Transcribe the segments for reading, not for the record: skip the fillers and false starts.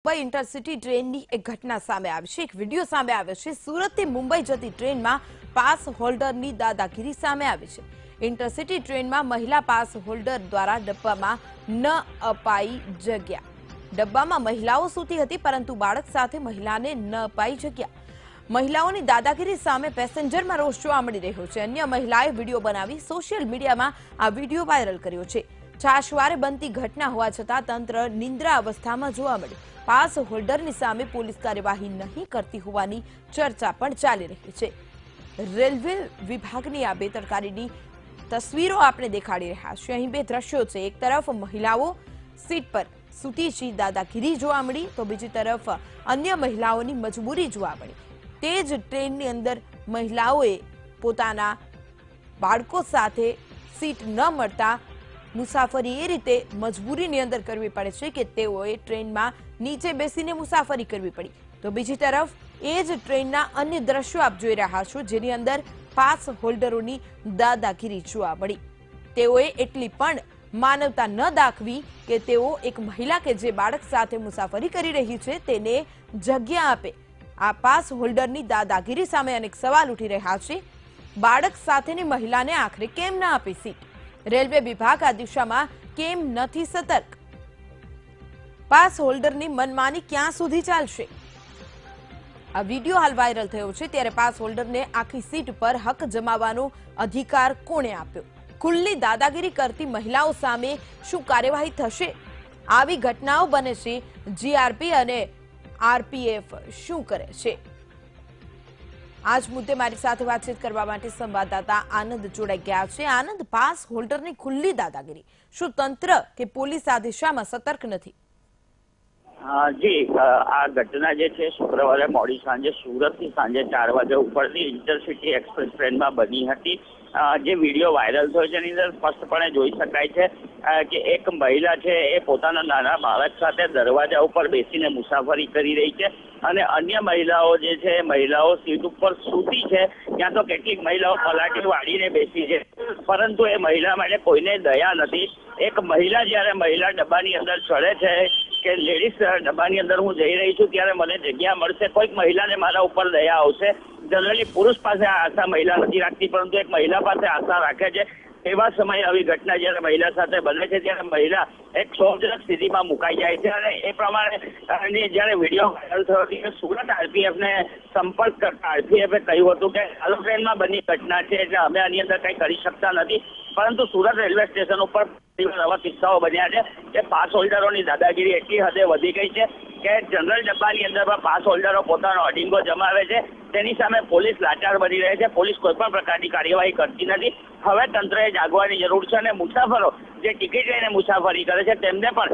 Mumbai intercity train की एक घटना सामे आई है। एक वीडियो सामे आव्यो छे। सूरत थी मुंबई जती ट्रेन में पास होल्डर की दादागिरी सामे आई है। इंटरसिटी ट्रेन में महिला पास होल्डर द्वारा डब्बा में न अपाई जग्या। डब्बा में महिलाओं सूती हती, परंतु बाळक साथे महिला ने न अपाई जग्या। महिलाओं दादागिरी सामे पेसेंजर में रोष जोवा मळी रह्यो छे। अन्य महिलाए वीडियो बनावी सोशियल मीडिया में आ वीडियो वायरल कर्यो छे। छाशवारे बनती घटना होवा छतां तंत्र निंद्रा अवस्था में जोवा मळ्युं। पास होल्डर ની સામે પોલીસ કાર્યવાહી નહીં કરતી હોવાની ચર્ચા પણ ચાલી રહી છે। રેલવે વિભાગની આ બેદરકારીની તસવીરો આપણે દેખાડી રહ્યા છે। અહીં બે દ્રશ્યો છે। એક તરફ મહિલાઓ સીટ પર સૂતી છે, દાદાગીરી જોવા મળી, તો બીજી તરફ અન્ય મહિલાઓની મજબૂરી જોવા મળી। તે જ ટ્રેનની અંદર મહિલાઓએ પોતાના બાળકો સાથે સીટ ન મળતા मुसाफरी ए रीते मजबूरी ની અંદર કરવી પડે છે કે તેઓએ ટ્રેનમાં નીચે બેસીને મુસાફરી કરવી પડી। તો બીજી તરફ એ જ ટ્રેનના અન્ય દ્રશ્યો આપ જોઈ રહ્યા છો, જેની અંદર પાસ હોલ્ડરોની દાદાગીરી જોવા મળી। તેઓએ એટલી પણ માનવતા ન દાખવી કે તેઓ એક મહિલા કે જે બાળક સાથે મુસાફરી કરી રહી છે તેને જગ્યા આપે। આ પાસ હોલ્ડરની દાદાગીરી સામે અનેક સવાલ ઉઠી રહ્યા છે। બાળક સાથેની મહિલાને આખરે કેમ ન આપી સીટ? रेलवे विभाग आ दिशा में केम नथी सतर्क? पास होल्डर की मनमानी क्या सुधी चालशे? आ वीडियो हाल वायरल थयो छे, त्यारे पास होल्डर ने आखी सीट पर हक जमावानो अधिकार कोणे आप्यो? खुल्ली दादागिरी करती महिलाओं सामे शुं कार्यवाही थशे? आवी घटनाओं बने छे, जीआरपी अने आरपीएफ शुं करे छे? आज मुद्दे मारी साथे बातचीत करवा माटे संवाददाता आनंद जोड़ाई गया छे। आनंद, पास होल्डर ની ખુલ્લી દાદાગીરી, શું તંત્ર કે પોલીસ આ દિશામાં સતર્ક નથી? जी आ घटना जे छे शुक्रवारे मोडी सांजे सूरत थी सांजे 4 वागे उपरथी इंटरसिटी एक्सप्रेस ट्रेन में बनी हती। जे वीडियो वायरल थयो छे एनी अंदर स्पष्टपणे जोई शकाय छे कि एक महिला छे ए पोताना नाना बाळक साथे दरवाजा उपर बेसीने मुसाफरी करी रही छे અને અન્ય મહિલાઓ જે છે મહિલાઓ સીટ ઉપર સૂતી છે। ત્યાં તો કેટલીક મહિલાઓ પલાટી વાળીને બેસી છે, પરંતુ એ મહિલા માટે કોઈને દયા નથી। એક મહિલા જ્યારે મહિલા ડબ્બાની અંદર ચડે છે કે લેડીઝ ડબ્બાની અંદર હું જઈ રહી છું ત્યારે મને જગ્યા મળશે, કોઈક મહિલાને મારા ઉપર દયા આવશે। જનરલી પુરુષ પાસે આ આશા મહિલા નથી રાખતી, પરંતુ એક મહિલા પાસે આશા રાખે છે। એવા સમયે આવી ઘટના જ્યારે મહિલા સાથે બને છે ત્યારે મહિલા એક ક્ષોભજનક સ્થિતિમાં મુકાઈ જાય છે અને એ પ્રમાણે જ્યારે વિડીયો વાયરલ થયો કે સુરત આરપીએફ ને સંપર્ક કરતા આરપીએફે કહ્યું હતું કે ચાલુ ટ્રેનમાં બની ઘટના છે એટલે અમે આની અંદર કંઈ કરી શકતા નથી, પરંતુ સુરત રેલવે સ્ટેશન ઉપર આવા કિસ્સાઓ બન્યા છે કે પાસ હોલ્ડરોની દાદાગીરી એટલી હદે વધી ગઈ છે કે જનરલ ડબ્બાની અંદર પાસ હોલ્ડરો પોતાનો અડીંગો જમાવે છે। તેની સામે પોલીસ લાચાર બની રહે છે। પોલીસ કોઈ પણ પ્રકારની કાર્યવાહી કરતી નથી। હવે તંત્રએ જાગવાની જરૂર છે અને મુસાફરો જે ટિકિટ લઈને મુસાફરી કરે છે તેમને પણ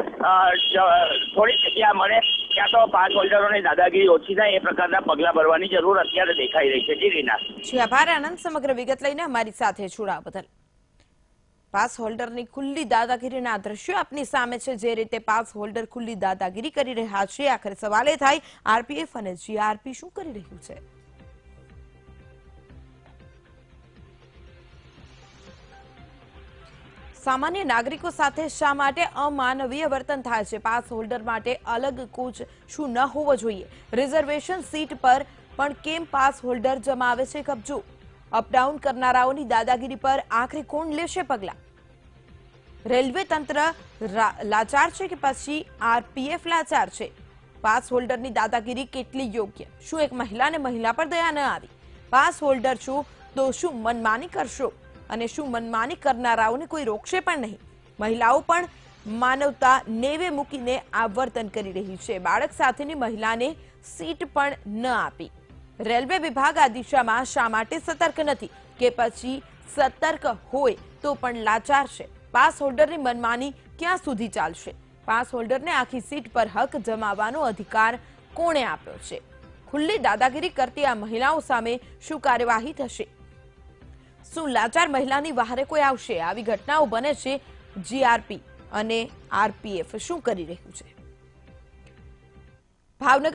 થોડી જગ્યા મળે, ક્યાં તો પાસ હોલ્ડરોની દાદાગીરી ઓછી થાય એ પ્રકારના પગલાં ભરવાની જરૂર અત્યારે દેખાઈ રહી છે। જી રીના। જી આભાર આનંદ, સમગ્ર વિગત લઈને અમારી સાથે જોડાવા બદલ। पास होल्डर ની ખુલ્લી દાદાગીરીના દ્રશ્યો આપની સામે છે। જે રીતે પાસ હોલ્ડર ખુલ્લી દાદાગીરી કરી રહ્યા છે, આખરે સવાલ એ થાય આરપીએફ અને જીઆરપી શું કરી રહ્યું છે? सामान्य नागरिकों साथे शा माटे अमानवीय वर्तन थाय छे? पास होल्डर माटे अलग कोच शुं न होवो जोईए? रिजर्वेशन सीट पर पण केम पास होल्डर जमावे छे कब्जो? अपडाउन करनाराओनी दादागिरी पर आखरे कोण लेशे पगला? रेलवे तंत्र लाचार छे के पछी आरपीएफ लाचार छे? पास होल्डरनी दादागिरी केटली योग्य? शुं एक महिलाने महिला पर दया न आवी? पास होल्डर छो तो शुं मनमानी करशो અને શું મનમાની કરનારાઓને કોઈ રોકશે પણ નહીં? મહિલાઓ પણ માનવતા નેવે મૂકીને આ વર્તન કરી રહી છે। બાળક સાથેની મહિલાને સીટ પણ ન આપી। રેલવે વિભાગ આ દિશામાં શા માટે સતર્ક નથી કે પછી સતર્ક હોય તો પણ લાચાર છે? પાસ હોલ્ડરની મનમાની ક્યાં સુધી ચાલશે? પાસ હોલ્ડરને આખી સીટ પર હક જમાવવાનો અધિકાર કોણે આપ્યો છે? ખુલ્લી દાદાગીરી કરતી આ મહિલાઓ સામે શું કાર્યવાહી થશે? શું લાચાર મહિલાની વહારે કોઈ આવશે? આવી ઘટનાઓ બને છે, જીઆરપી અને આરપીએફ શું કરી રહ્યું છે? ભાવનગર